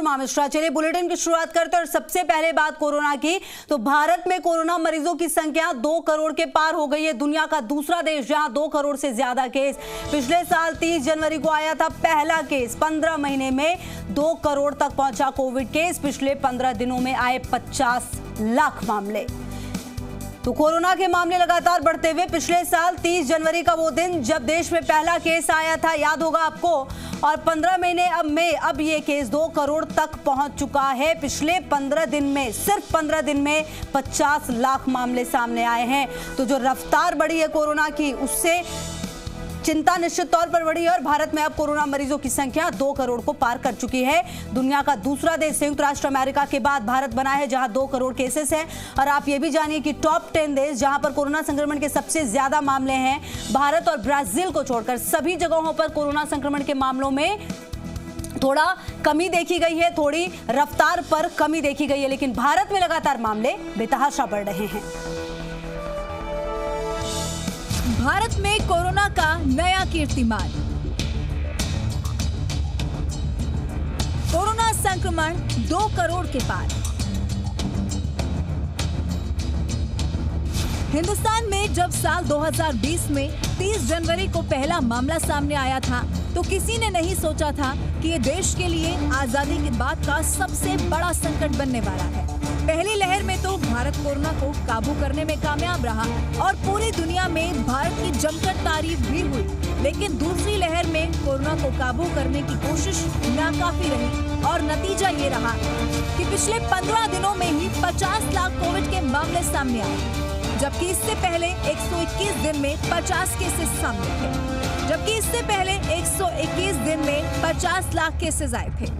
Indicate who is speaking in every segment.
Speaker 1: मिश्रा, चलिए बुलेटिन की शुरुआत करते हैं और सबसे पहले बात कोरोना की। तो भारत में कोरोना मरीजों की संख्या 2 करोड़ के पार हो गई है। दुनिया का दूसरा देश जहां 2 करोड़ से ज्यादा केस। पिछले साल 30 जनवरी को आया था पहला केस। 15 महीने में 2 करोड़ तक पहुंचा कोविड केस। पिछले 15 दिनों में आए 50 लाख मामले। तो कोरोना के मामले लगातार बढ़ते हुए पिछले साल 30 जनवरी का वो दिन जब देश में पहला केस आया था, याद होगा आपको। और 15 महीने अब ये केस 2 करोड़ तक पहुंच चुका है। पिछले 15 दिन में, सिर्फ 15 दिन में 50 लाख मामले सामने आए हैं। तो जो रफ्तार बढ़ी है कोरोना की, उससे चिंता निश्चित तौर पर बढ़ी है और भारत में अब कोरोना मरीजों की संख्या 2 करोड़ को पार कर चुकी है। दुनिया का दूसरा देश संयुक्त राष्ट्र अमेरिका के बाद भारत बना है जहां 2 करोड़ केसेस हैं। और आप ये भी जानिए कि टॉप 10 देश जहां पर कोरोना संक्रमण के सबसे ज्यादा मामले हैं, भारत और ब्राजील को छोड़कर सभी जगहों पर कोरोना संक्रमण के मामलों में थोड़ा कमी देखी गई है, थोड़ी रफ्तार पर कमी देखी गई है। लेकिन भारत में लगातार मामले बेतहाशा बढ़ रहे हैं।
Speaker 2: भारत में कोरोना का नया कीर्तिमान। कोरोना संक्रमण 2 करोड़ के पार। हिंदुस्तान में जब साल 2020 में 30 जनवरी को पहला मामला सामने आया था, तो किसी ने नहीं सोचा था कि ये देश के लिए आजादी के बाद का सबसे बड़ा संकट बनने वाला है। पहली लहर में तो भारत कोरोना को काबू करने में कामयाब रहा और पूरी दुनिया में भारत की जमकर तारीफ भी हुई। लेकिन दूसरी लहर में कोरोना को काबू करने की कोशिश नाकाफी रही और नतीजा ये रहा कि पिछले 15 दिनों में ही 50 लाख कोविड के मामले सामने आए, जबकि इससे पहले 121 दिन में 50 केसेस सामने थे। जबकि इससे पहले 121 दिन में 50 लाख केसेस आए थे।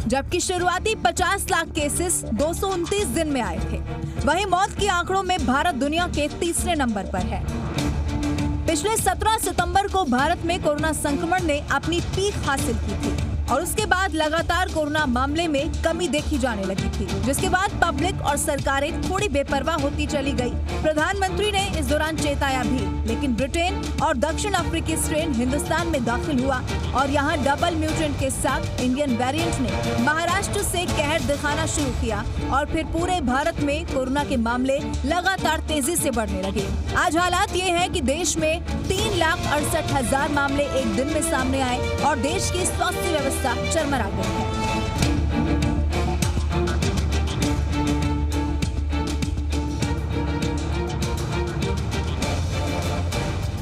Speaker 2: जबकि शुरुआती 50 लाख केसेस 229 दिन में आए थे। वहीं मौत के आंकड़ों में भारत दुनिया के तीसरे नंबर पर है। पिछले 17 सितंबर को भारत में कोरोना संक्रमण ने अपनी पीक हासिल की थी और उसके बाद लगातार कोरोना मामले में कमी देखी जाने लगी थी, जिसके बाद पब्लिक और सरकारें थोड़ी बेपरवाह होती चली गई। प्रधानमंत्री ने इस दौरान चेताया भी, लेकिन ब्रिटेन और दक्षिण अफ्रीकी स्ट्रेन हिंदुस्तान में दाखिल हुआ और यहाँ डबल म्यूटेंट के साथ इंडियन वेरिएंट ने महाराष्ट्र से कहर दिखाना शुरू किया और फिर पूरे भारत में कोरोना के मामले लगातार तेजी से बढ़ने लगे। आज हालात ये है कि देश में 3,68,000 मामले एक दिन में सामने आए और देश की स्वास्थ्य व्यवस्था चरमरा गई है।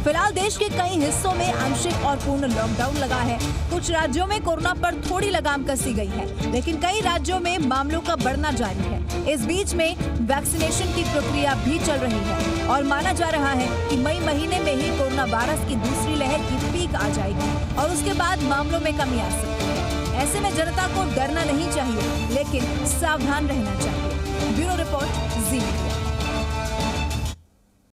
Speaker 2: फिलहाल देश के कई हिस्सों में आंशिक और पूर्ण लॉकडाउन लगा है। कुछ राज्यों में कोरोना पर थोड़ी लगाम कसी गई है, लेकिन कई राज्यों में मामलों का बढ़ना जारी है। इस बीच में वैक्सीनेशन की प्रक्रिया भी चल रही है और माना जा रहा है कि मई महीने में ही कोरोना वायरस की दूसरी लहर की पीक आ जाएगी और उसके बाद मामलों में कमी आ सकती है। ऐसे में जनता को डरना नहीं चाहिए, लेकिन सावधान रहना चाहिए। ब्यूरो रिपोर्ट, जी मीडिया।